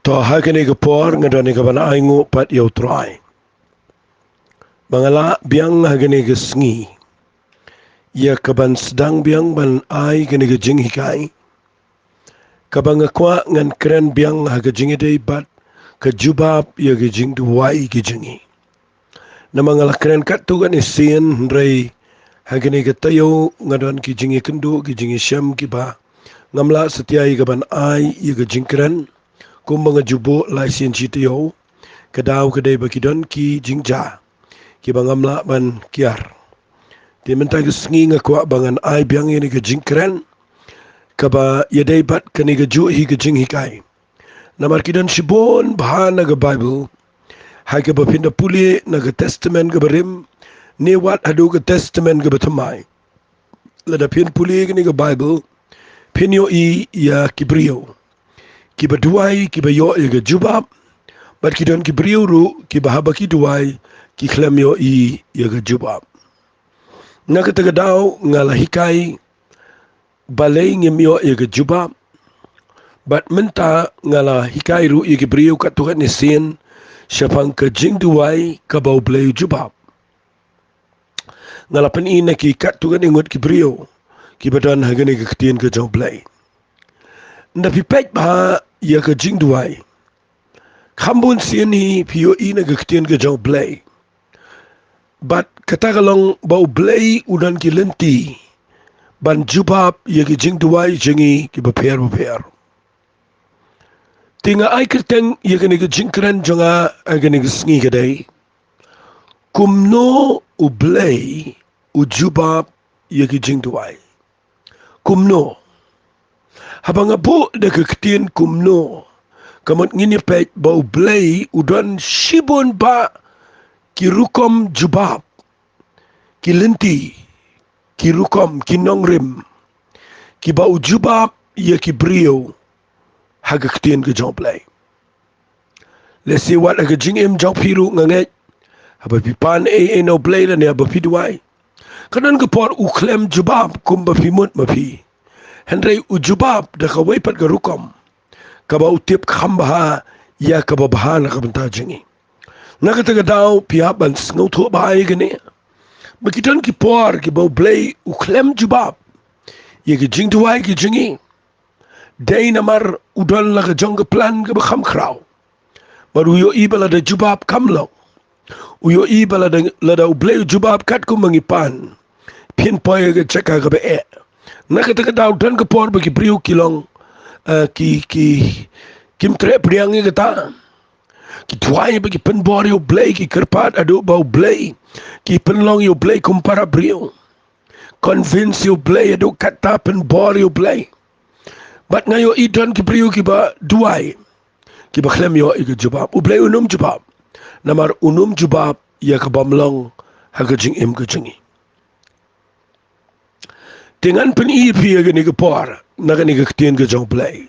To hakene ke por ngadane ke bana aingu pat yau try. Bangala biang hakene ke sngi. Ya kaban sedang biang ban ai kene ke jing hikai. Kabang kwa ngan keren biang ha ke jing dei bat ke jubab ya ke jing duwai ke jingi. Namangala keren kat tu kan isin rei hakene ke tayo ngadan ki jingi kendu ki jingi syam ki ba. Ngamla setiai ke ban ai ya ke jing keren. Kumbang jubo lai sien citiyo kedau kedai bakidon ki jingja ki bangamla ban kiar ti mentai ke sengi ngakwa bangan ai biang ini ke jingkren kaba yadai bat kani ke ju hi ke jing hikai namar kidon shibon bahana ke bible hai ke bapinda puli na ke testament ke berim ni wat adu ke testament ke betamai lada pin puli ke ni ke bible pinyo I ya kibrio ki baduai ki bayo ya ke jubab bat ki don ki briuru ki bahaba ki duai ki klemyo I ya ke jubab na ke tagadao ngala hikai Blei ngemyo ya ke jubab bat menta ngala hikai ru ya ke briu kat tuhan ni sin syapang ke jing duai ka bau Blei jubab ngala pen ina ki kat tuhan ingut ki briu ki badan hagani ke ketien ke jong Blei nda pipek bah ya ke jing duai Kambun sini pio ina ke ketien ke jong Blei. Bat kata kalong bau Blei udan ki lenti. Ban jubab ya ki jing duai jengi ki beper. Tinga ai kerteng ya ki jing keren jonga agani ke sengi kedai. Kumno u Blei u jubab ya ki jing duai. Kumno. Habang abu de ke ketien kumno. Kamot ngini pek bau Blei udan shibon ba ki rukom jubab ki lenti ki rukom ki nongrim ki bau jubab ya ki brio haga ketien ke jong Blei lesi wat haga jing em jong piru nganget haba pipan no Blei la ne haba piduai kanan ke por u klem jubab kum ba pimut mapi henry u jubab da ka wepat ke rukom kaba utip khambaha ya kaba bahana kabanta jingi nakataga daw piaban ngautu bahaya gani bakitan ki por ki bau Blei u klem jubab ya ki jing duai ki jingi day namar udan la ka jong plan ka bakham kraw baru yo ibala da jubab kamlo uyo ibala da u Blei jubab kat ku mangipan pin poy ga cheka ga be nakataga daw dan ka por baki briu kilong kim tre priangi kata ki tuai bagi penbor yo Blei ki kerpat adu bau Blei ki penlong yo Blei kumpara brio convince yo Blei adu kata penbor yo Blei bat ngayo idon ki brio ki ba duai ki ba klem yo ke jubab u Blei unum jubab namar unum jubab ya ka bamlong ha ka jing em ka jingi dengan pen I pi ga ni ke por na ga ni ke tien ke jong Blei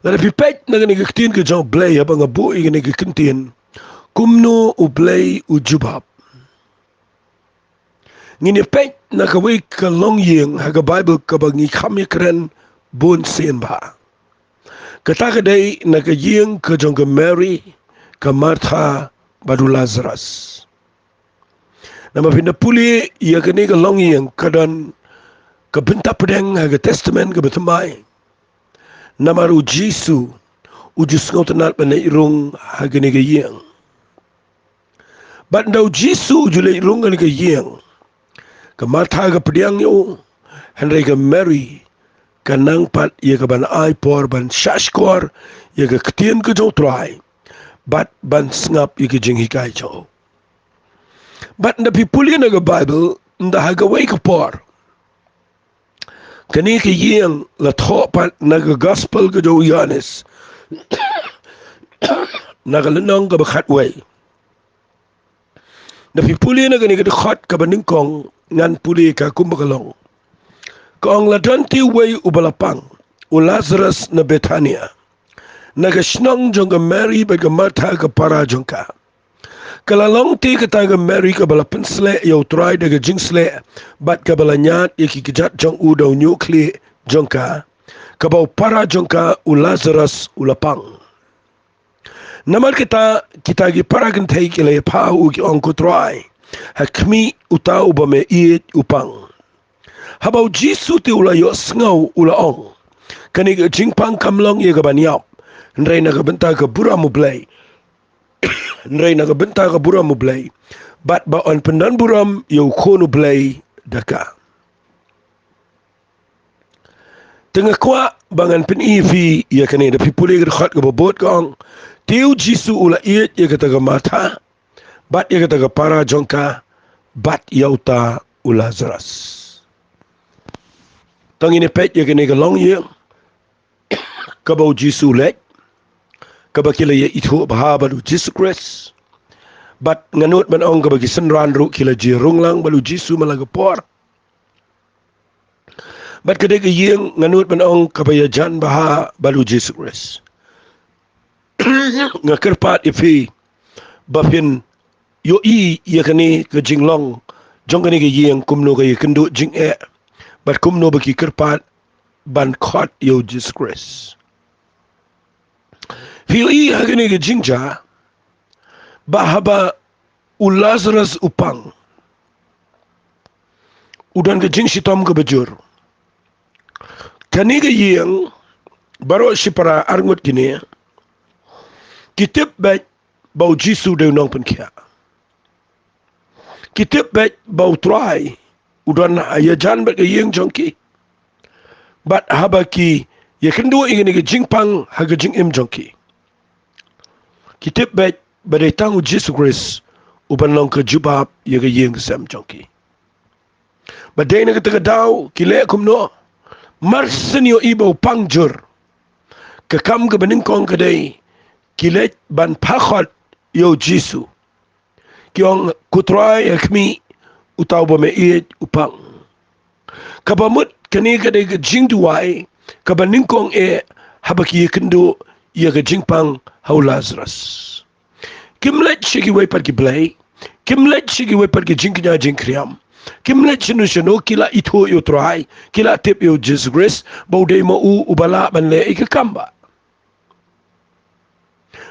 Lada pipek na gani ketien ke jong Blei abang abu I gani ketien Kumno u Blei u jubab ngini pek na kawai ka long yeng haga Bible ka bangi kami keren bon sen ba kata kadai na ka yeng ka jong ka Mary ka Martha badu Lazarus nama pinda puli ya gani ka long yeng kadan ka benta pedeng haga testament ka betamai Namaru Jisu ujus ngotenat bana irung hagani ke yeng. Bat ndau Jisu ujule irung gani ke yeng. Ka Martha ka pediang yo Henry ka Mary ka nang pat ye ka ban ai por ban shashkor ye ka ketien ke jo trai. Bat ban ngap ye ke jing hikai jo. Bat nda pipuli na ka Bible nda haga wei ka por. Kani ke yeng la thopat naga gospel ke jo Yohanes naga lenong ka bakhat way na pipuli na gani ke khot ka baningkong ngan puli ka kumbakalong kong la danti way ubalapang u Lazarus na Bethania naga shnong jong ka Mary ba ka Martha ka para jong ka kalalong ti ka taga Mary ka bala pensle yaw try daga jingsle bat ka bala nyat iki kijat jong udaw nyukli jong ka kabau para jongka u Lazarus ulapang. Namar kita gi para gentai kile pa u ki ong kutrai. Hakmi utau ba me iet upang. Habau Jisu ti ula yo sngau ula ong. Kani ke jingpang kamlong ye gaban yap. Nrai na benta ke buramu Blei. Nrai na benta ke buramu Blei. Bat ba on pendan buram yo kono Blei daka. Tengah kuat bangan pen EV ya kani da pipuli ke khat ke bobot kong. Tiu Jisu ula iet ya kata ke mata. Bat ya kata ke para jongka. Bat yauta u Lazarus. Tang ini pet ya kani ke long ye. Kabau Jisu lek. Kabakila ya itu baha balu Jisu Christ. Bat nganut man ong kabagi senran ru kila jirung lang balu Jisu malagapor. Bat kadek yang nganut man ong kabaya jan baha balu Jisu Christ. Ngakerpat ifi bafin yo ya kani ke jinglong jong kani ke yang kumno ke kendu jing bat kumno bagi kerpat ban khot yo Jisu Christ. Fi hagani ke jingja bahaba u Lazarus upang udan ke jing sitom ke bejur. Kani ke yang baru si para arngut gini kitip baik bau Jisu de nong penkia. Kitip baik bau try udan ayajan baik ke yang jongki. Bat habaki ya kendu ingin ke jingpang haga jing im jongki. Kitip baik badai tangu Jisu Christ uban long ke Jubab ya ke yang sam jongki. Badai na kata daw kile kumno marsen yo ibau pangjur kekam ke beningkong kedai kilet ban pakhot yo Jisu kiong kutrai akmi utau ba meit upang kabamut kani kadai ke jingduai kabaningkong habaki kendo ya ke jingpang hau Lazarus kimlet shigi wai par ki Blei kimlet shigi wai par ki jingknya jingkriam kimlet shinu kila ito yo try kila tip yo Jesus Christ baude mo ubala banle ikakamba.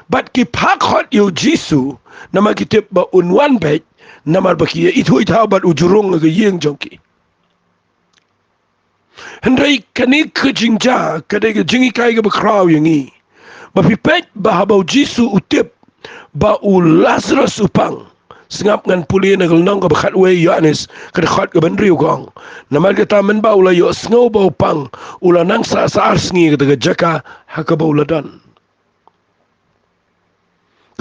Bat ki pakhot yo Jisu nama ki tip ba unwan bet namar baki ito ita bat ujurong ke yeng jongki. Hendrai kani ke jingja kadai ke jingi kai ke bakraw yengi. Ba pipet ba habau Jisu utip ba u Lazarus upang. Sengap ngan puli na galnong ka bakat we Yohanes kadakhat ka bandriyo kong. Namal ka taman ba ula yo sngaw ba upang ula nang sa arsengi kata ka jaka haka ba uladan.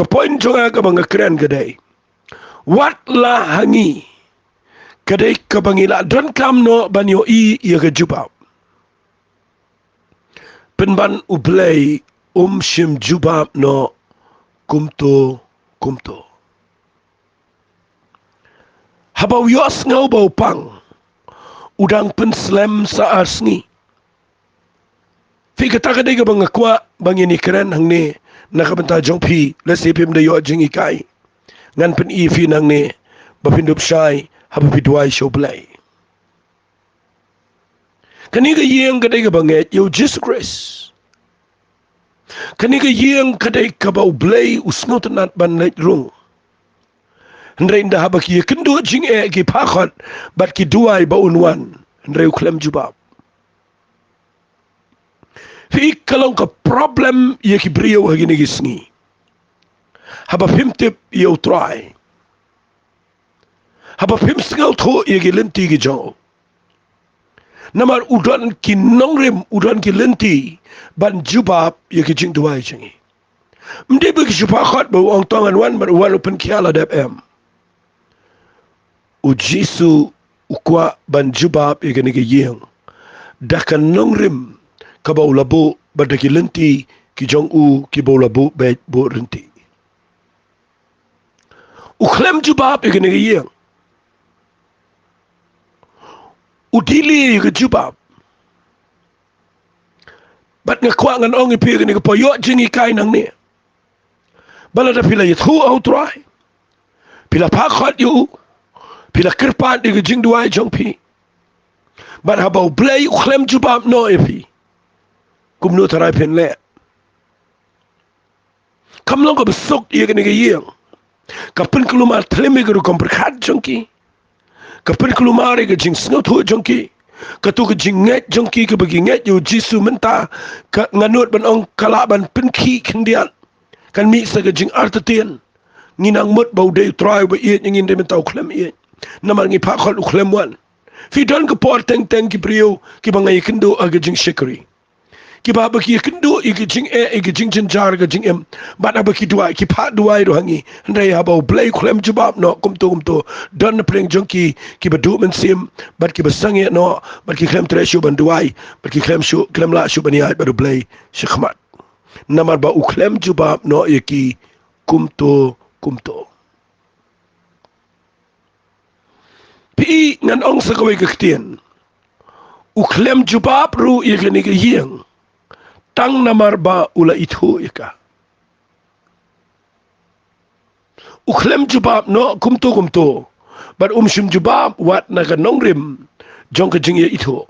Ka poin jonga ka mga keren kadai. Wat la hangi kadai ka bangila dan kamno banyo iya ka Jubab. Penban u Blei shim Jubab no kumto. Habau yos ngau bau pang udang penslem sa arsngi. Fi kata kadai ka bang akwa bang ini keren hang ne nakabenta jong pi lesipim da yo jing ikai ngan pen fi nang ne bapindup syai habu pidwai show Blei. Kani ka yang kadai ka banget yo Jesus Christ. Kani ka yang kadai ka bau Blei usno tenat ban leit rung. Hendrai indah baki kendo jing ki pakhot bat ki duai ba unwan hendrai uklem Jubab. Fi kalong ka problem ye ki brio hagini gisngi. Haba pimtip ye utrai. Haba pimsngal tho ye ki lenti ki jong. Namar udan ki nongrim udan ki lenti ban Jubab ye ki jing duai jingi. Mde bagi pakhot ba ong tongan wan bar wan open kiala dep em. U Jisu ukwa ban Jubab igani ke yeng dakan nongrim ka ba ulabo badaki lenti ki jong u ki ba ulabo bet bo renti u khlem Jubab igani ke yeng u dili ke Jubab bat ngakwa ngan ong ipi igani ke poyo jingi kai nang ne bala da pila yithu au try pila pakhot yu pila kerpat di jing duai jong pi. Bat habau Blei ukhlem Jubab no epi. Kumno tarai pen le. Kamlong ka besok iya kena gayeng. Kapan kelumar terlemi ke rukam berkat jongki. Kapan kelumar ke jing snot ho jongki. Katu ke jing nget jongki ke bagi nget yu jisu mentah. Ka nganut ban ong kalaban penki kendian. Kan mi sa ke jing artetian. Nginang mut bau day try ba iet ngin de mentau klem iet. Namar ngi pakol uklem wan. Fidan ke por teng ki priyo ki bangai kendo aga jing shikri. Ki ba ki kendo igi jing igi jing jar ga jing em. Ba ba ki dua ki pa dua ro hangi. Ndai ha bau blei klem jubab no kumto don preng jongki ki ba du men sim bat ki ba sange no bat ki klem treshu ban duai bat ki klem la shu ban ya ba blei shikhmat. Namar ba uklem jubab no yaki kumto. Pi ngan ong sa kawai kaktian. Uklem jubab ru ika ni kayeng. Tang namar ba ula itu ika. Uklem jubab no kumto. But shim jubab wat naga nongrim. Jong ka jing ya itu.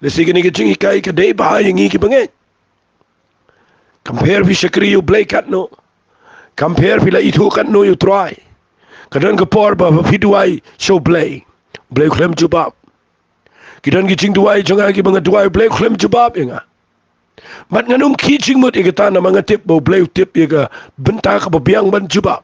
Lesi ka ni ka jing ikai ka day bahay yang iki bangay. Compare vi shakri yu Blei kat no. Compare pila itu kan no you try. Kadang ke por ba piduai show Blei klem jubab. Kidan ki jing duai jonga ki banga duai Blei klem jubab inga. Mat nganum ki jing mut igata na mga tip bo Blei tip iga benta ka biang ban jubab.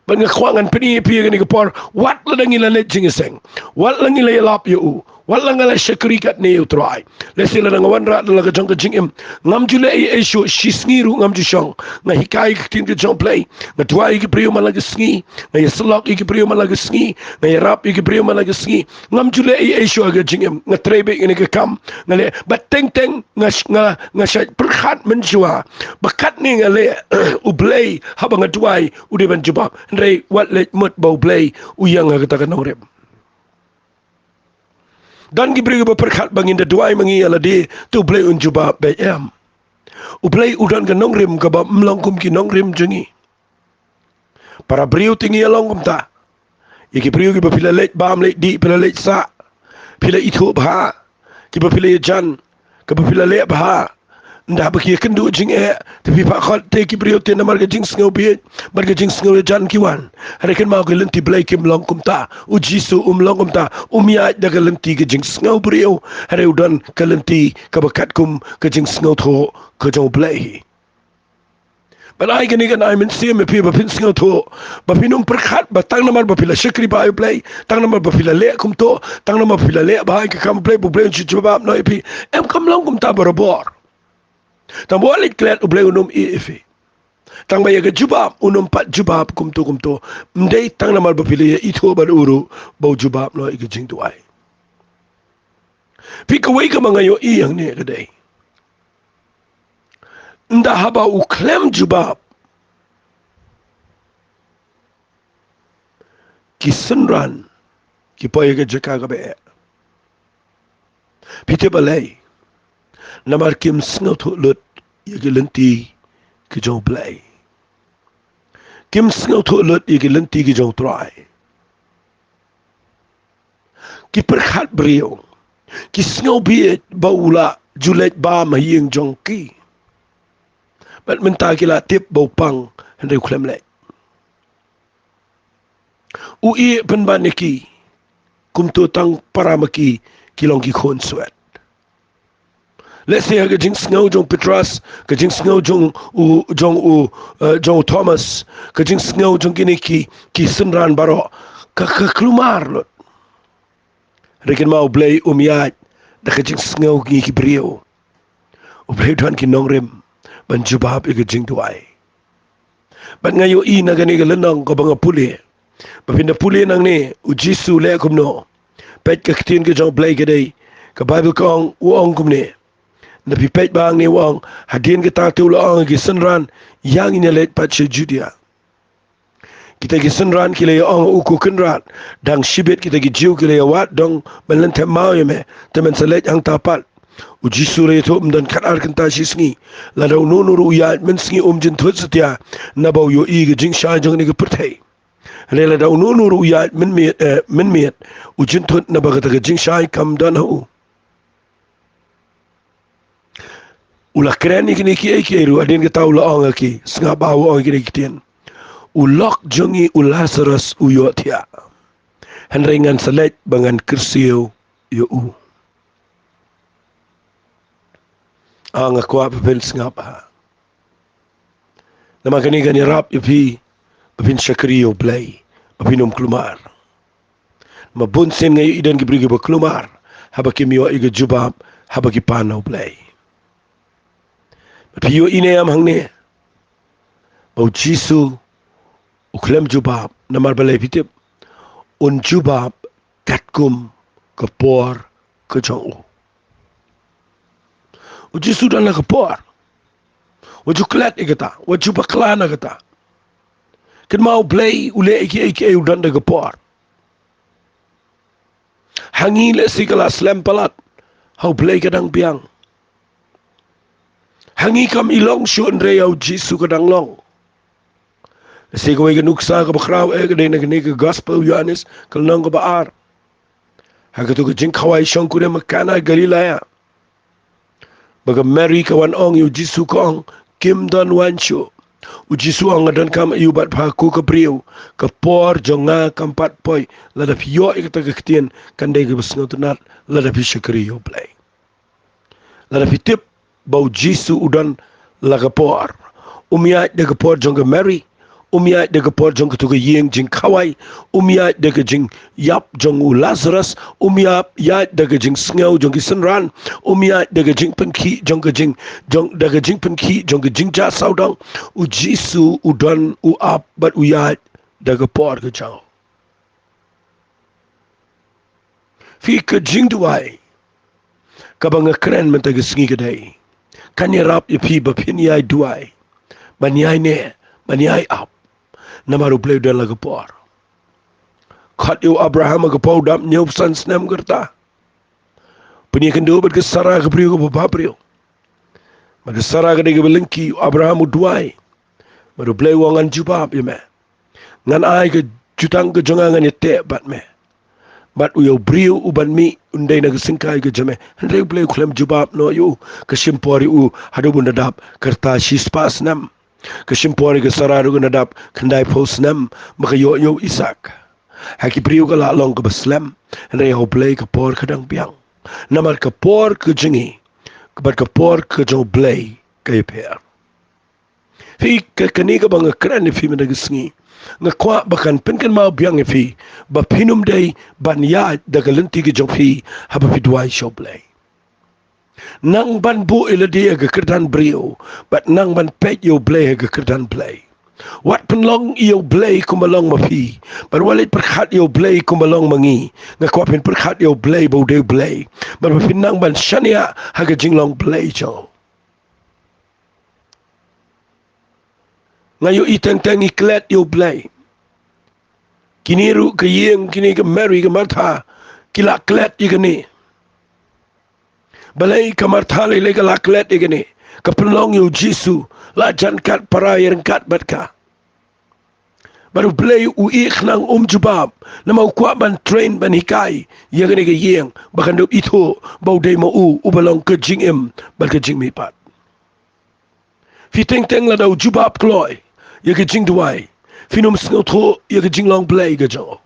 Ban nga kwangan pini pi ni ke por wat la dangi la le jing seng. Wat la ngi la lap yu. Wat la ngala shakri kat ni you try. Lesila nga wan rat la ka jong ka jing im. Ngam jule e sho shisngiru ngam ju shong. Nga hikai ka tin ka jong Blei. Nga duai ki priyo malaga sngi. Nga yaslok ki priyo malaga sngi. Nga rap ki priyo malaga sngi. Ngam jule e sho ka jing im. Nga trebe ni ka kam. Nga le bat teng nga shay perkhat menjua. Bakat ni nga le u Blei haba nga duai u de ban jubab. Ndrei wat le mut bau Blei u yang nga kata ka norem. Dan ki beri berkat bangin da duai mangi ala di tu Blei un jubab bayam. U Blei udan ka nongrim ka ba mlongkum ki nongrim jengi. Para beriu tinggi alongkum ta. Iki beriu ki bapila lek bam lek di pila lek sa. Pila itu bah. Ki bapila jan ka bapila lek bah. Ndah baki kendu jing tapi pak khot te ki beriu te namar ka jing sngo bi bar ka jing sngo jan kiwan. Hari kan mau ka lenti Blei kim longkum ta. Ujisu longkum ta. Ya da ka lenti ka jing sngo beriu. Hari udan ka lenti ka bakat kum ka jing sngo tho ka jong Blei. Balai gani kan ai men sim me pi ba pin sngo tho. Ba pinum perkhat ba tang namar ba pila shakri ba ai Blei. Tang namar ba pila le kum to. Tang namar pila le ba ai ka kam Blei bu Blei jubab no pi. Em kam longkum ta barabor. Tang balik klet u Blei unum ifi. Tang baya ke jubab unum pat jubab kumto. Mdei tang namar bapili itu ban uru bau jubab no ike jing tuai. Pi kawai ka mga yo iyang ni kadai. Nda haba u klem jubab. Ki sunran ki paya ke jaka ka be. Pite balai. Namar kim sngaw tu lut yagi lenti ki jong Blei. Kim sngaw tu lut yagi lenti ki jong try. Ki perkhat beriu. Ki sngaw biet baula julet ba mahiyeng jong ki. Bat menta kila tip bau pang hendai klem lek. Ui penbaniki kumtu tang paramaki kilong ki khon swet. Let's say ka jing sngaw jong Petras, ka jing sngaw jong Thomas, ka jing sngaw jong kini ki sunran baro ka klumar lot. Rekin mau Blei umiyat da ka jing sngaw ki brio. U Blei tuan ki nongrim ban jubab ka jing tuai. Ban ngayo na gani ka lenong ka banga puli. Bapinda puli nang ni u Jisu le kumno. Pet ka kitin ka jong Blei ka day ka Bible kong uong kumni. Na pipet bang ni wang hadin kita tu laang ki sunran yang ini let pat Judia. Kita ki sunran kila yang uku kenrat dang shibit kita ki jiu kila wat dong melente mau yeme temen selet yang tapat. Uji sura itu dan karar kenta sisngi ladau nunuru ya mensingi jin tut setia nabau yo i jing sha jong ni ke pertai. Lela dau nunuru ya men miet ujin tut nabaga ta jing sha kam dan hu. Ulah keren ni kini ki ru adin ke tahu la ong ki sengah bawa ong kini kitien. Ulok jongi Lazarus uyo tia. Henrengan selet bangan kersiu yo u. Ang aku apa pen sengah ba. Nama kini kan rap ipi bapin syakriyo Blei bapinum kelumar. Mabunsin ngayon idan gibrigi ba kelumar habaki miwa iga Jubab habaki panau Blei. Piyo ini am hang ne. Bau Jisu uklem Jubab namar Blei pitip un Jubab katkum kapor ke jong u. Jisu dan la kapor. Waju klat ikata, waju baklana kata. Ken mau Blei ule iki udan da kapor. Hangi le sikala slempalat. Hau Blei kadang biang. Hangi kam ilong syun reyau Jisu kadang long. Kasi kawai ganuksa ka bakraw kadai na gani ka gospel Yohanes kalnong ka baar. Hagatu ka jing kawai syong kuda makana Galilaya. Baga Mary kawan ong yu Jisu kong kim don wansyo. U Jisu ang adan kam iubat paku ka priyo. Ka por jonga kampat poy. Ladap yo ikata kaktian kanday ka basngotunat. Ladap isyakriyo Blei. Ladap itip bau Jisu udan lagapor. Umiyat de kapor jong Mary. Umiyat de kapor jong ketuga yeng jing kawai. Umiyat de jing yap jong Lazarus. Umiyat yat de jing sngau jong kisenran. Umiyat de jing penki jong jing penki jong jing ja saudang. U Jisu udan uap bat uyat de kapor ke jang. Fi ke jing duai. Kabang keren mentag sengi kedai. Kanya rap ipi bapin yai duai. Banyai ne, banyai ap. Namaru Blei dan lagapor. Kat yu Abraham agapau dam nyup san snem gerta. Penyakan dua berke Sarah kepriu ke bapriu. Maka Sarah kedai ke belengki Abraham duai. Maru Blei wangan Jubab ya me. Ngan ai ke jutang ke jongangan ya te bat me. Bat uyau briu uban mi undai na kesingkai ke jame. Hendai Blei kulem Jubab no yu kesimpori u hadu bundadap kerta shispas nam. Kesimpori ke Sarah du nadap kendai pos nam maka yo Isak. Haki priu ke long ke Beslem. Hendai hau Blei ke por kadang piang. Namar ke por ke jengi. Kebat ke por ke jong Blei ke per. Fi ke keni ke bang keren ni fi menagisngi. Ngakwa bahkan penken mau biang fi bapinum day ban ya da galenti ke jong fi haba fi duai show Blei. Nang ban bu ila dia ke kerdan brio bat nang ban pet yo Blei ke kerdan Blei. Wat penlong yo Blei kumalong mafi bat walit perkhat yo Blei kumalong mangi ngakwa pen perkhat yo Blei bau de Blei bat pinang ban shania haga jinglong Blei jo. Ngayo iteng-teng iklet yo Blei. Kini ru ke yeng, kini ke Mary ke Martha. Kila klet ikani. Balai ke Martha lele ke laklet ikani. Kepelong yo Jisu. Lajan kat para yang kat batka. Baru Blei uik nang Jubab. Nama ukuak ban train ban hikai. Yang ini ke yeng. Bahkan do itu bau day mau ubalong ke jing em. Bal ke jing mipat. Fiteng-teng la dau Jubab kloy. Ya ke jing duai. Finum sengau tho ya ke jing long Blei ke jo.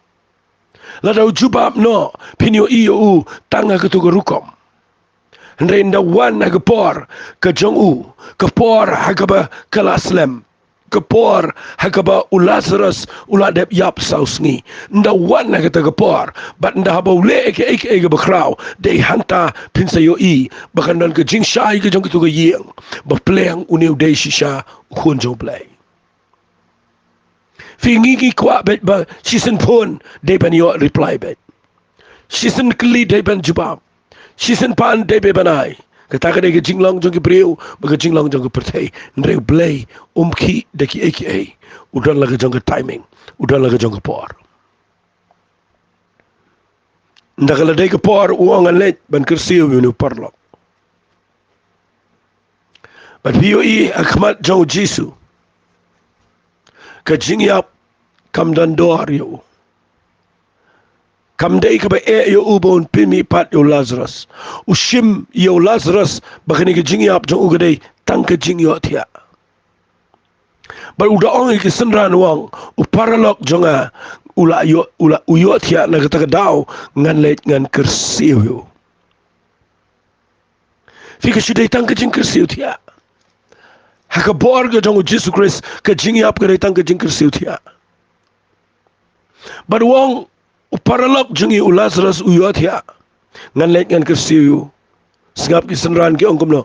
La dau Jubab no. Pinyo iyo u tanga ke tu ke rukom. Hendai wan ha ke por ke jong u. Ke por ha ke ba kalaslem. Ke por ha ke ba u Lazarus ula dep yap sausngi. Nda wan ha ke te ke por. Bat nda haba ule ke bekrau. Dei hanta pinsa yo i. Bahkan dan ke jing syai ke jong ke tu ke yeng. Bapleang uniu dei shisha ukun jong Blei. Fi ngigi kwa bet ba sisen pun dei ban yo reply bet. Sisen kli dei ban Jubab. Sisen pan dei be banai. Kata dei ke jinglong jong ke priu, ba jinglong jong ke pertai. Ndreu Blei umki deki aka. Udan la ke jong ke timing. Udan la ke jong ke por. Nda kala dei ke por uangan let ban kersiu yunu parlok. Bat piyo i akmat jong Jisu. Ka jingyap kam dan doar yo. Kamdei ka ba yo ubon pimi pat yo Lazarus. Ushim yo Lazarus bakani ke jing yap jong ugadei tang ke jing yo tia. Bar uda ong ke senran wang uparalok jonga ula uyo tia na kata daw ngan let ngan kersiu yo. Fika shudai tang ke jing kersiu tia. Haka borga jong Jesus Christ ke jing yap ke tang ke jing kersiu tia. Bar wang uparalok jongi Lazarus uyo tia. Ngan let ngan kersiu singap ki senran ki ong kumno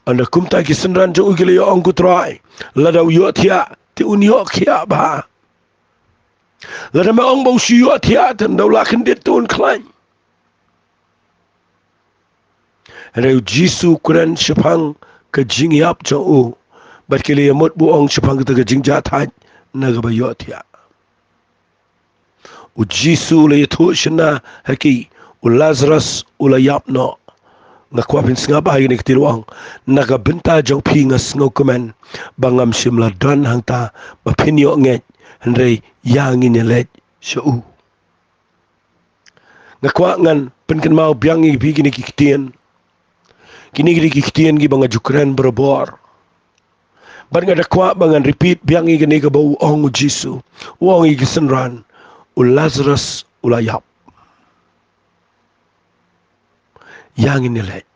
anda kumta ki senran jong ugile yo ong kutrai lada uyo tia ti unyo kia ba lada ma ong bau shi yo tia tan daw la khandit tun klan reu jisu kuran shapang ka jing yap cho u bat kile yamot bu ong shapang ta ka jing ja thai na ga ba yo tia u jisu le thu shna haki u Lazarus u la yap no ngakwa pin singa ba ni ktilwang naga benta jong phi nga sngo komen bangam simla don hangta ba phinyo nge henrei yang in let shu ngakwa ngan penken mau biang i bi gini kitien gini kitien gi banga jukran berbor bar nga dakwa bangan repeat biang i gini ka bau ong jisu wong i gisenran u Lazarus ulayap yang ini let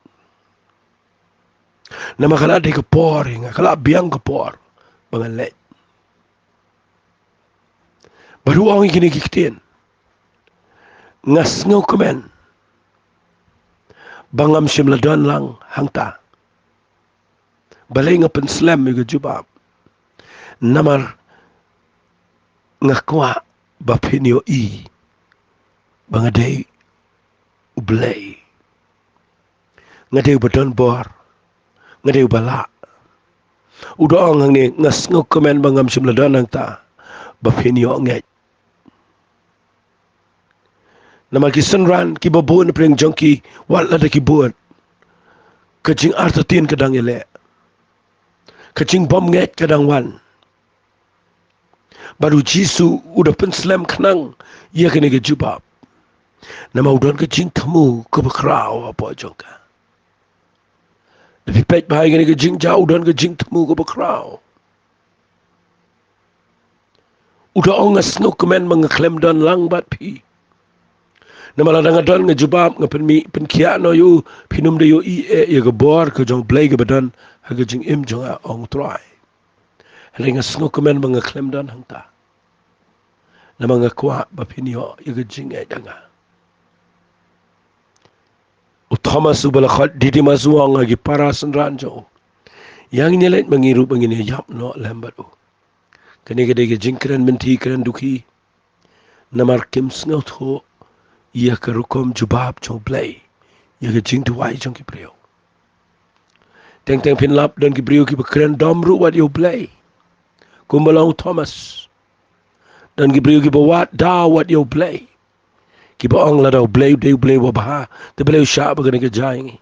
nama kala di kepor inga kala biang kepor bangan let baru orang ini kiktin ngas ngau kemen bangam simladon lang hangta balai ngapen slam juga jubab namar ngakwa bapinyo i bangadei Blei ngadeu badon bor ngadeu bala udah orang ni ngas ngau komen bangam simladon nang ta bapinyo ngai nama kisenran ki babun pring jongki wala da ki buat kajing artatin kadang ele kajing bom ngai kadang wan baru jisu udah penslam kenang ia kena ke jubab nama udon kajing temu ke bekrau apa jongka lebih baik bahaya kena ke jing jauh dan ke jing temu ke bekrau udah ongas ngau kemen mengeklaim dan langbat pi nama ladang adon ngejubab ngapen penkia no yu pinum de yu i ya ke bor ke jong Blei ke badan ha ke jing im jong ong trai henga ngau kemen mengeklaim dan hangta nama ngakwa bapinyo ya ke jing danga Thomas ubala khat didi mazuang lagi para senran jo yang nyelet mengiru bangini yap no lambat u kene gede ge jingkran menti kran duki namar kim snau tho ia ke rukom jubab jo Blei ia ke jing tuai jong ki priyo teng pin lap dan ki priyo ki bekran domru wat yo Blei kumbalau Thomas dan ki priyo ki bawat da wat yo Blei ki baong la daw Blei wa baha te Blei sha ba gane ke jai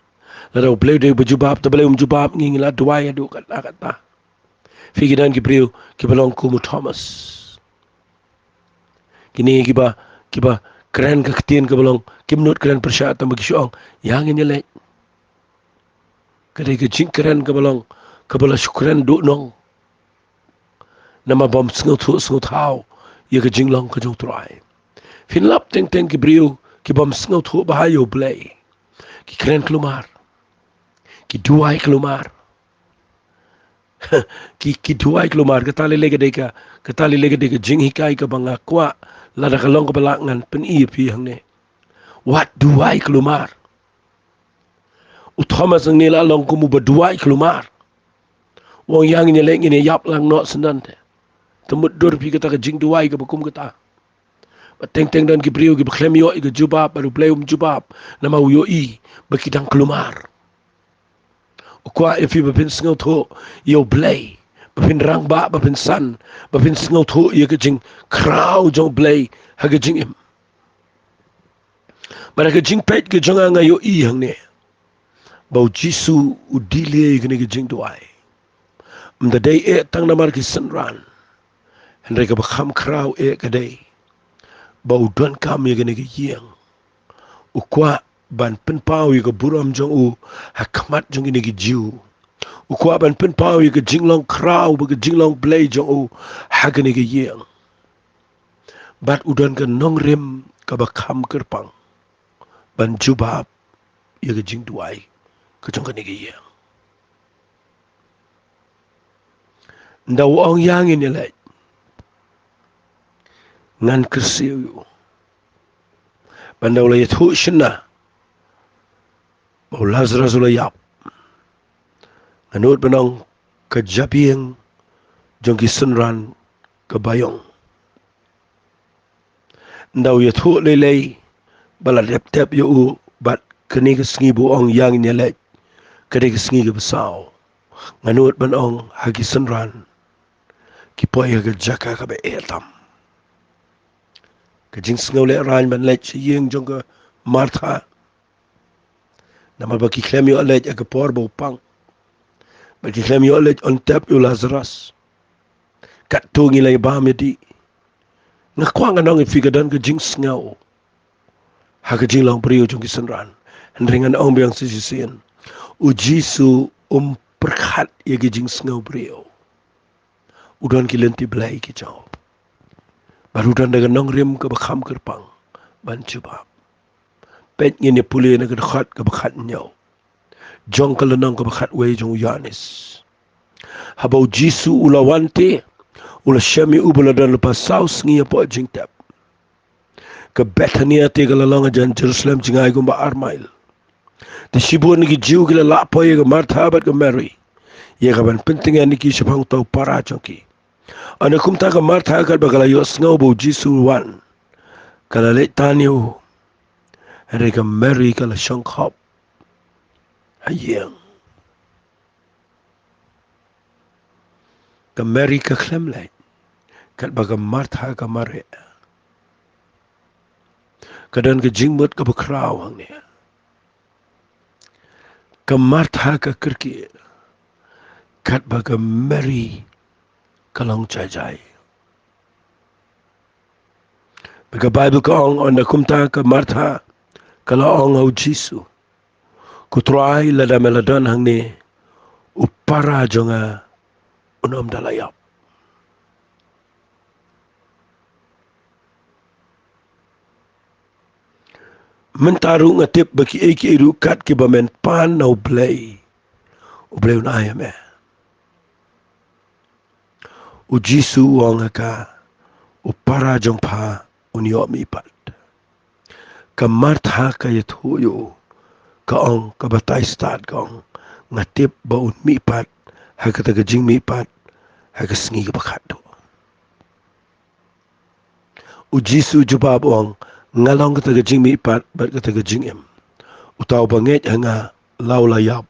la daw Blei jubab te Blei jubab ngi la duai adu kata figi dan ki priyo ki balong kumu Thomas kini ki ba keren ke ketien ke balong kimnut keren persya tam bagi syong yang ini le kadai ke jing keren ke balong ke bala syukran du nong nama bom sngut hau ya ke jing long ke jong trai fin lap teng ki brio ki bom sngut hu bahayo Blei ki keren kelumar ki duai kelumar ki duai kelumar ketali lege deka jing hikai ke banga kwa lada kalong ke balangan pen i pi hang ne wat duai kelumar utama sang nila long kumu berduai kelumar wong yang ini leng ini yap lang no sendan te temut dur pi kata ke jing duai ke bekum kata teng dan ki brio ki beklem yo ke jubab baru Blei jubab nama uyo i bekidang kelumar ukwa if you bapin sngo tho yo Blei bapin rang ba bapin san bapin sngo tho ye ke jing krau jong Blei ha ke jing im bara ke jing pet ke jonga nga yo i hang ne bau jisu udile ke ne ke jing duai mda dei tang namar ki senran henre ke bakham krau ke dei bau don kam ye ke ne ke yeng ukwa ban penpau ye ke buram jong u hakamat jong ini ke jiu ukwa ban penpau ye ke jinglong krau be ke jinglong Blei jong u hagani ke yeng bat udan ke nongrem ke bakam kerpang ban Jubab ye ke jing duai ke jong ke yeng ndaw ong yang ini le ngan kersiu bandaw la yethu shina mau Lazarus la yap anut benong ke jabieng jong ki sunran ke bayong ndaw yethu lelei bala tep yo u bat kini ke sngi bu ong yang ni le kini ke sngi ke besau anut benong hagi sunran ki poy ke jaka ka be etam ke jing sngaw le ran ban le yeng jong ke Martha nama baki klem yo le ke por bo pang baki klem yo le on tap yo Lazarus kat tungi lai ba me di ngakwang anong ifigadan ke jing sngaw ha ke jing lang brio jong ki sunran ringan ong biang sisien u Jisu perkhat ye ke jing sngaw brio udan ki lenti Blei ki jaw baru dan dengan nong rim ke bakam kerpang ban Jubab pet ngene pule na ke khat ke bakhat nyau jong ke lenong ke bakhat we jong Yohanes habau Jisu ulawante ula syami ubula dan lepas saus ngia po jing tap ke Bethania te ke lalong jan Jerusalem jingai gumba Armail di sibun ki jiu ke la po ye ke Martha bat ke Mary ye ke ban penting ni ki sepang tau para jongki ana kumta ke Martha kat bakala yo ngau bo Jisu wan kala le taniu hari ke Mary kala shongkhop hayeng ke Mary ke klem le kat baga Martha ke Maria kadan ke jingmut ke bekrau hang ni ke Martha ke kerki kat baga Mary kalong jai baga Bible ka ong on kumta ke Martha kalau ong au Jisu kutrai lada meladan hang ni upara jonga unom dalayap mentaru ngatip baki eki rukat ki bamen pan nau Blei Blei un ayame u Jisu wong ka upara jong pa unyo mipat ka Martha ka yethuyo ka ong ka batay stad ka ong ngatip ba un mipat ha ka tagajing mipat ha ka sngi ka bakado u Jisu Jubab ong ngalong ka tagajing mipat bat ka tagajing em utaw banget hanga lawlayap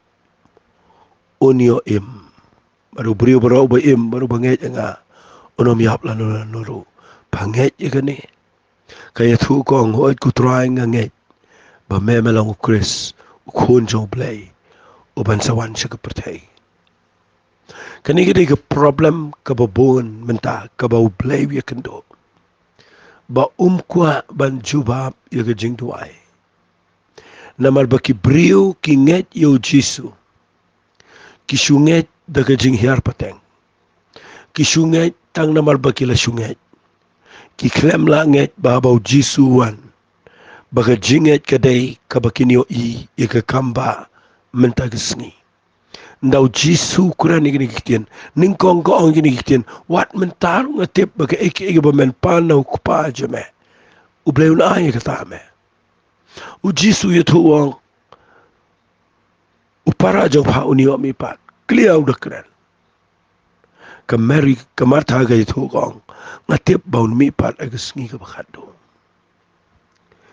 unyo im baru beriu baru ba im baru banget hanga unom yap lanuru banget ye kani kaya thu ko ang hoit ku try nganget ba memelang ukris ukun jong Blei uban sawan siya ka pertay kani gede ka problem ka babon menta ka ba Blei ya kendo ba kwa ban Jubab ya ka jing duai namar ba ki brio ki nget yo Jisu ki sunget da ka jing hiar pateng ki sunget tang namar ba ki la sunget ki klem la nget ba ba Jisu wan baga jinget kadai kabakinyo i ka kamba menta gesni ndau Jisu kuran ni gitien ningkong ko ong ni gitien wat mentar ngatip baga eke ba men panau kupa jeme u Blei un ay kata me u Jisu yetu wong u para jong pa unio mi pat clear udah keren ke Mary ke Martha ga yetu kong ngatip baun mi pat agesni ka bakado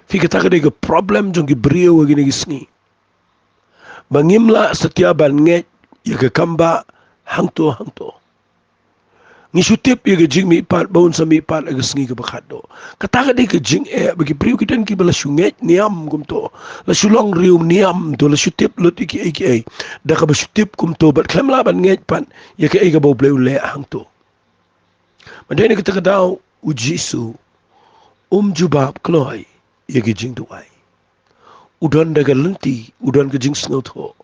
Fika taka dega problem jong ki brio gini gisni. Bangimla setiap ban nget ya ke kamba hangto. Ngisutip ya ke jing mi pat baun sa mi pat agasngi ke bakado. Kataka dega jing bagi brio kitan ki bala sunget niam kumto. La sulong rium niam to la sutip lut iki. Da ka basutip kumto bat klamla ban nget pan ya ke ega bau Blei le hangto. Mandai ni kita daw u Jisu Jubab kloy yagi jing duai Udan daga lenti, udan ke jing sngot ho.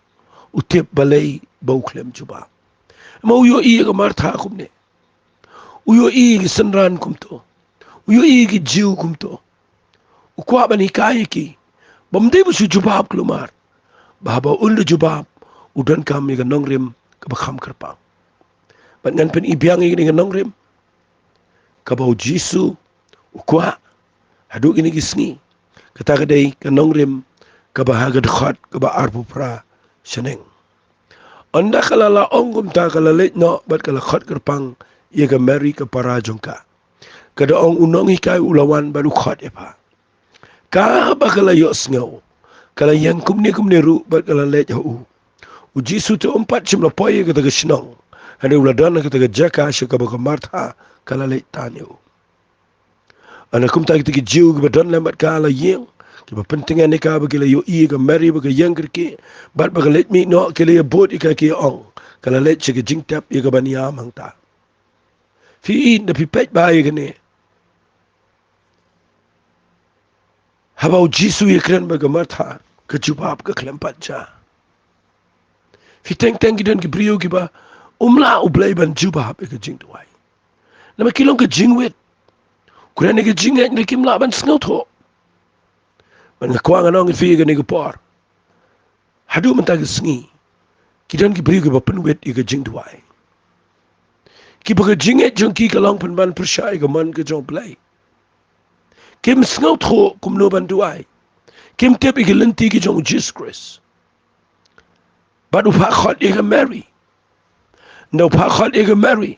Utip balai bau klem jubab. Mau yo iya ke martha kumne. Uyo iya ke senran kumto. Uyo iya ke jiu kumto. Ukwa bani kaya ki. Bamde busu jubab kelumar. Bahaba undu jubab. Udan kami ke nongrim ke bakham kerpang. Bat ngan pen ibiang ini ke nongrim. Kabau jisu. Ukwa. Haduk ini kisni. Kata kadai ke nongrim. Kabahaga dekhot. Kabah arbu pra. Seneng. Anda kalala ongkum ta kalalit no. Bat kalakot kerpang. Ia ke meri ke para jongka. Kada ong unong hikai ulawan baru khot epa. Ka ba kala yo sngau. Kala yang kumni ru bat kala let hu. Uji su tu empat cimla poye kata ke senong. Hade uladan kata ke jaka syaka ba martha kala let tanyo. Ana kum ta kita ke jiu ke badan lambat kala yang. Ke pentingan ni ka ba kala yo i ke meri ba ke yang ke bat ba kala let mi no kala ya bot ika ke ong. Kala let syaka jingtap ya ke bania mangta. Fi in da pi pet ba ye ke ni. Habau jisu ye keren baga martha ke jubab ke kelempat ja. Fiteng teng gidan ki brio ki ba umla ublei ban jubab ke jing tuai. Nama kilong ke jing wet. Kuran ke jing ne kimla ban sngot ho. Man kwang anong fi ke ne ke por. Hadu man ta ke sngi. Gidan ki brio ki ba pen wet ke jing tuai. Ki ba ke jing et jong ki kalong pen ban persai ke man ke jong Blei. Kim sngot ho kumno ban tuai. Kim tep ke lenti ke jong Jesus Christ. But upah khot ega Mary. Nda upah khot ega Mary.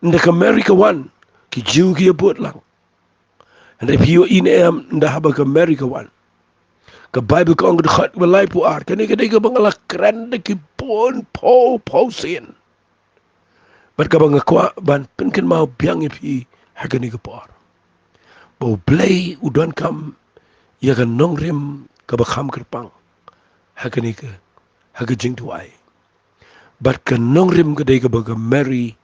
Nda ka Mary ka wan. Ki jiu ki abot lang. Nda piyo in em nda haba ka Mary ka wan. Ka Bible ka ongd khot walai pu ar. Kani ka dega bangala keren da ki pon po sin. But ka banga kwa ban pinkin mau biang ipi hagani ka por. Bau Blei udan kam ya ka nongrim ka bakham kerpang. Hagani ka haga jing tuai. Bat ka nongrim kadai ka baga Mary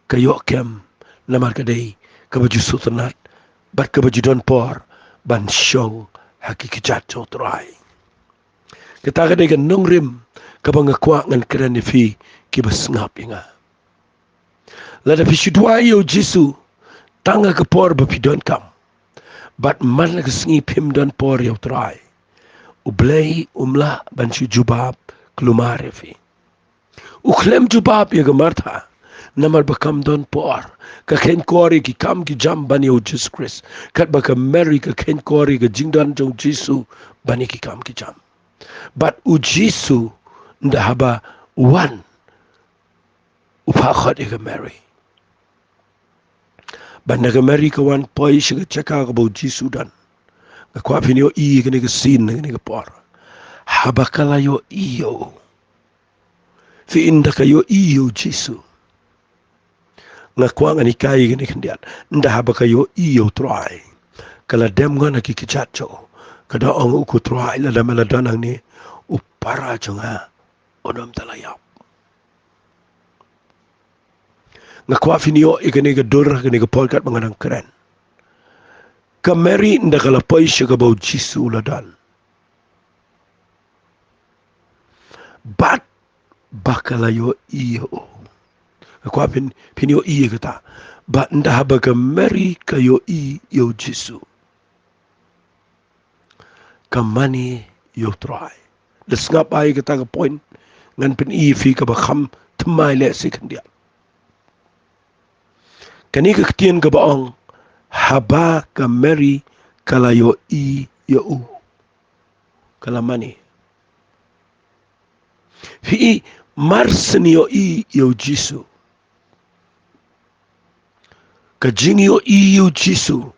ka yokem namar kadai ka baju sultanat bat ka baju don por ban syong haki kijat jo tuai. Kita kadai ka nongrim ka banga kwa ngan keren fi ki basngap inga. Lada fi tuai yo jisu tanga ka por ba pi don kam. Bat man ka sngi pim don por yo tuai. Ublei umla ban si jubab kelumare fi. Uklem jubab ya martha namar bakam don por ka ken kori ki kam ki jam bani o Jesus Christ kat baka Mary ka ken kori ka jingdan jong Jisu bani ki kam ki jam. But u Jisu nda haba wan upakhat ya Mary. Banda ka Mary ka wan poi shiga chaka ka bo Jisu dan. Ka kwa pinyo i ka ni ka sin ni ka por. Habakala yo iyo. Fi inda kayo iyo Jisu. Nga kwa nga nikai gani kandian. Nda habakayo iyo try. Kala dem nga nakikichacho. Kada ang uku try la damala danang ni upara nga onam talayap. Nga kwa finyo ikani ka dur kani ka polkat mga nang keren. Kameri nda kalapay siya kabaw Jisu ladan. But bakalayo iyo. Ako pinyo iyo kita. But nda habaga Mary kayo iyo Jisu. Kamani yo try. Let's nga pa kita ka point. Ngan pin ifi ka bakam tumay lesi kandiyan. Kani ka katiyan ka baong haba ka Mary kalayo iyo. Kalamani. Fi marsen yo iyo Jisu. Kajing yo iyo Jisu.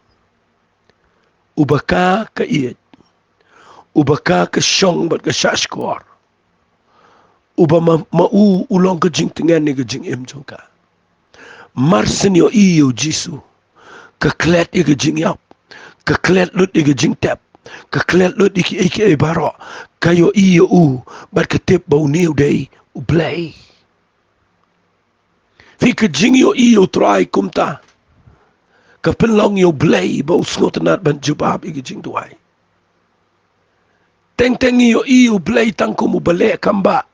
Ubaka ka iyet. Ubaka ka syong bat ka syashkwar. Uba mau ulong ka jing tingan ni ka jing imjong ka. Marsen yo iyo Jisu. Kaklet i ka jing yap. Kaklet lut i ka jing tap. Kaklet lut i ki baro. Kayo iyo bat ketip bau niu day Blei. Fi ka jing yo iyo try kumta. Kapelong yo Blei bau snotanat ban jubab i ka jing tuai. Teng-teng iyo Blei tang ko mo balik kamba.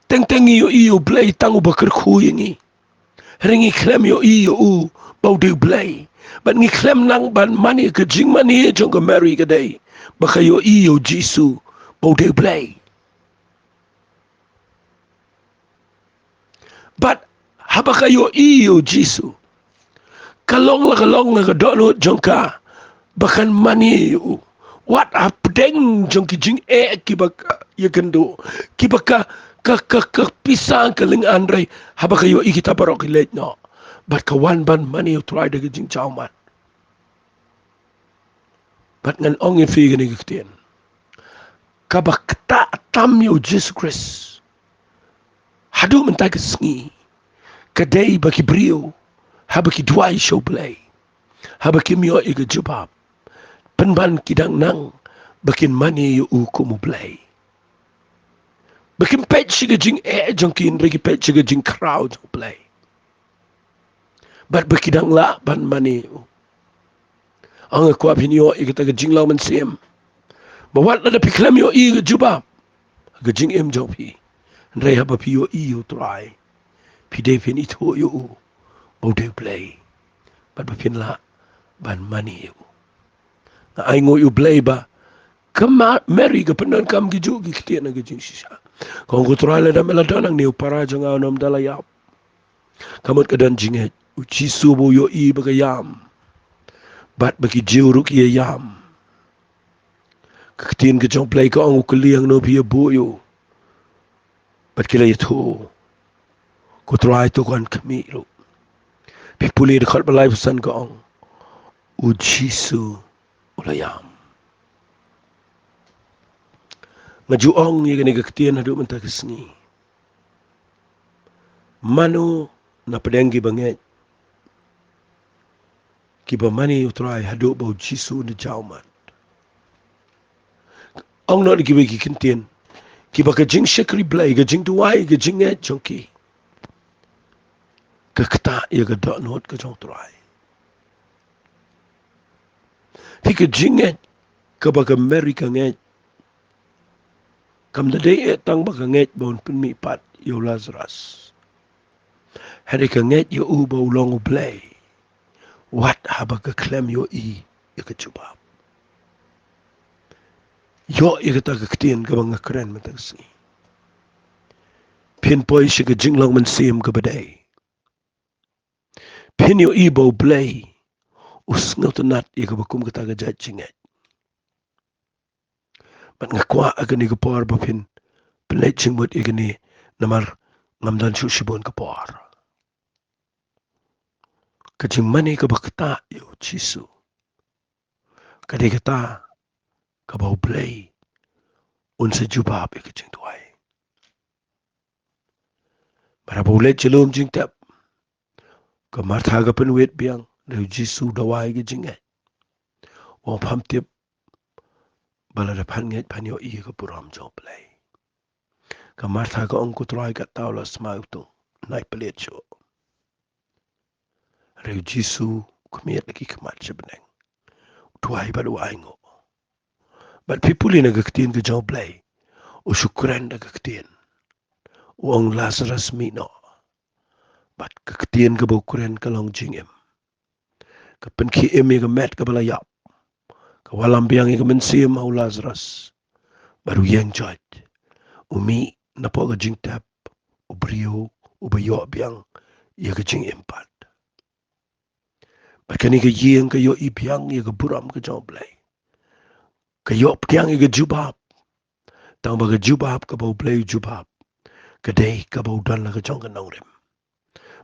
Teng-teng iyo Blei tang mo bakerkuy ngi. Ringi klem iyo bau de Blei. But ngi klem nang ban mani ke jing mani jong ke Mary ke day. Baka iyo Jisu bau de Blei. But haba kayo iyo Jisu. Kalong la kadonot jong ka. Bakan mani iyo. What apdeng jong ki jing kibaka yagendo kibaka ka pisang kaling andre haba kayo ikita barok ilet no but kawan ban mani you try de jing chauman but ngan ong in fi gani gitien kabakta tam yo Jesus Christ hadu mentag sngi kadai baki brio haba ki dwai show Blei haba ki mio iga Jubab penban kidang nang bakin mani yu kumu Blei bakin pet siga jing jongkin regi pet siga jing crowd Blei but bakidang la ban mani yu ang kwa pinyo ikita ga jing law man sim bawat na piklam yo iga Jubab ga jing em jopi rei haba piyo iyo try pide pin ito yu bode Blei but bapin la ban mani yu na ay ngo yu Blei ba kama Mary ka penan kam giju giktian na gijing sisa kung kutrala na meladanang niyo para jang anom dalayap kamot kadan jinget uchi subo yo i bagayam bat bagi jiuruk iya yam kaktin ka jong Blei ka ang ukaliang no piya buyo bat kila ito kutra ito kan kamilo pipuli dekat balay pesan ka ang ujisu ulayam ngajuong ya gani kaktian hadu mentakisni mano na pedenggi banget kiba mani utrai hadu bau Jisu ni jauman ong no kiba kikintien kiba ka jing shakri Blei ka jing tuwai ka jing et jongki ka kata ya ka dot not ka jong trai fi ka jing et ka ba ka Mary ka nget kam da day tang ba ka nget bon pinmi pat yo Lazarus hari ka nget yo u bau long Blei what haba ka klem yo ya ka Jubab yo ya ka ta ka ktien ka bang kren matagsi pin poi shi ka jing long man sim ka baday pin yo bau Blei usngot nat ya ka bakum ka ta ka jat jinget but ngakwa agani ka por ba pin pinay chingmut igani namar ngamdan shibon ka por kajing mani ka bakta yo Jisu kadai kata ka bau Blei unsa Jubab ka jing tuai bara baulet chelum jing tap ka martha ka penwet biang le Jisu dawai ka jing wa pham tip bala da phan nget phan yo ka puram jo Blei ka martha ka ong kutrai ka tawla smau tu nai pelet cho re Jisu kmiet ki kmat chbeneng tuai ba duai ngo but people in a gaktin ka jo Blei o shukran da gaktin wong Lazarus mi no but gaktin ka bukren ka long jingem ka pen ki em ka met ka bala yap ka walam biang ka mensim au Lazarus baru yang jot umi na po ka jing tap o brio o bayo biang ya ka jing empat but kani ka yeng ka yo ibiang ya ka buram ka jo Blei ka yo piang ka Jubab tang ba ka Jubab ka bau Blei Jubab kadai ka bau dan la ka jong ka nongrem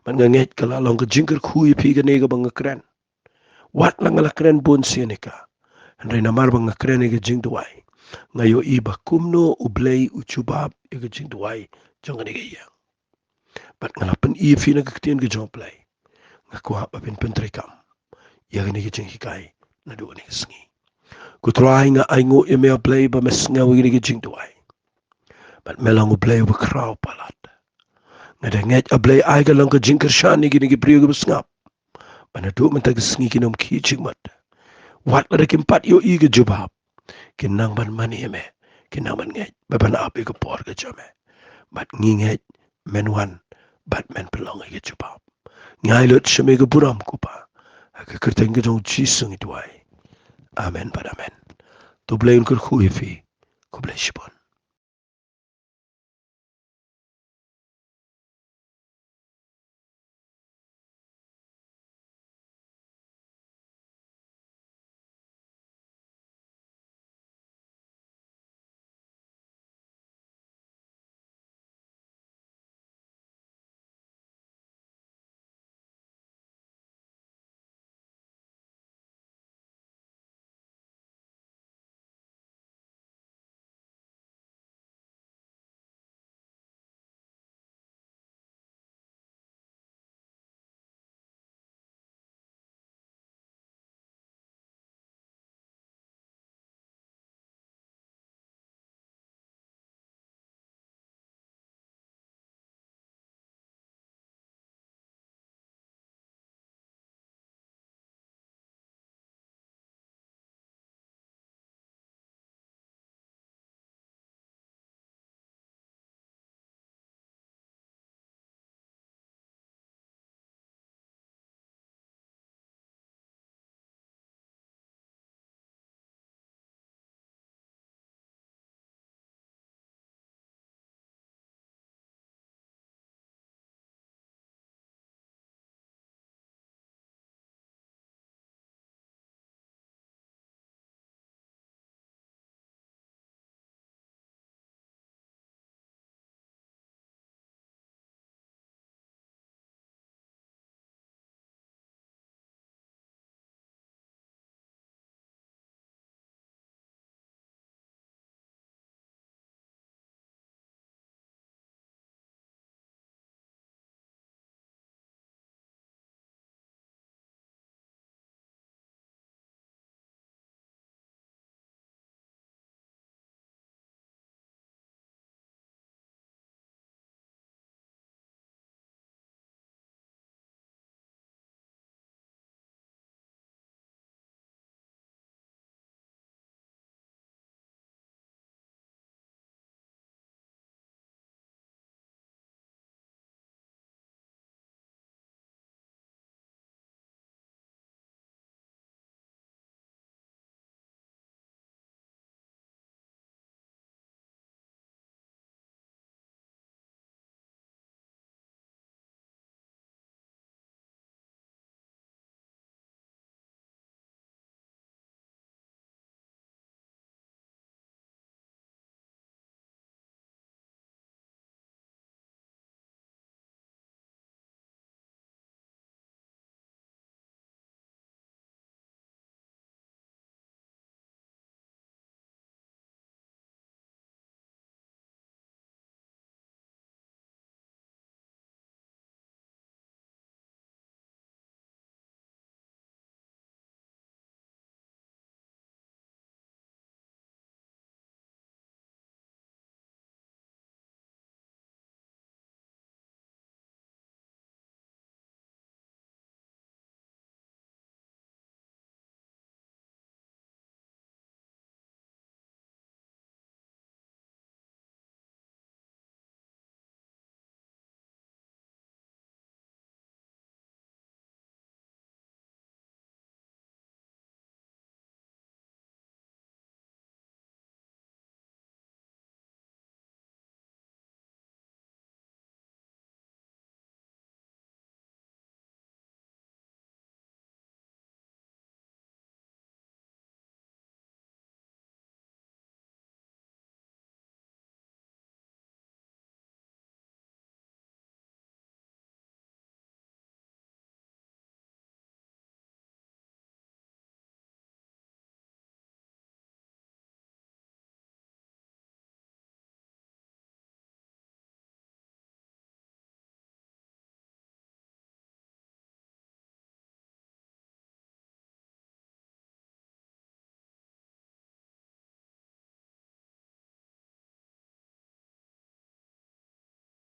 man nga nget ka lalong ka jingker kui pi ka ne ka bang kren wat lang la kren bon sienika andre namar bang kren ka jing duai ngayo iba Kumno u Blei u Jubab ka jing duai jong ka ne ka yang but ngalapan fi na ka ktien ka jong Blei ngakwa ba pin pentrikam ya ka ne ka jing hikai na do ne ka sngi ku try nga ai ngo email Blei ba mes nga wi ka jing duai but melang u Blei ba kraw palat ngada nget a Blei ai ka lang ka jing kershani gini ki priyo ka ngap mana do mentag sngi kinom ki jing mat wat la kim pat yo ka Jubab kinang ban mani eme, kinang ban ngej, baban api ke por ke jame, bat ngingej men wan, bat men pelong ke jubab. Ngai lot sheme ke buram kupa, ke kerteng ke jong jisung ituai. Amen pada amen. Tu Blei unkur khuifi, ku Blei shibon.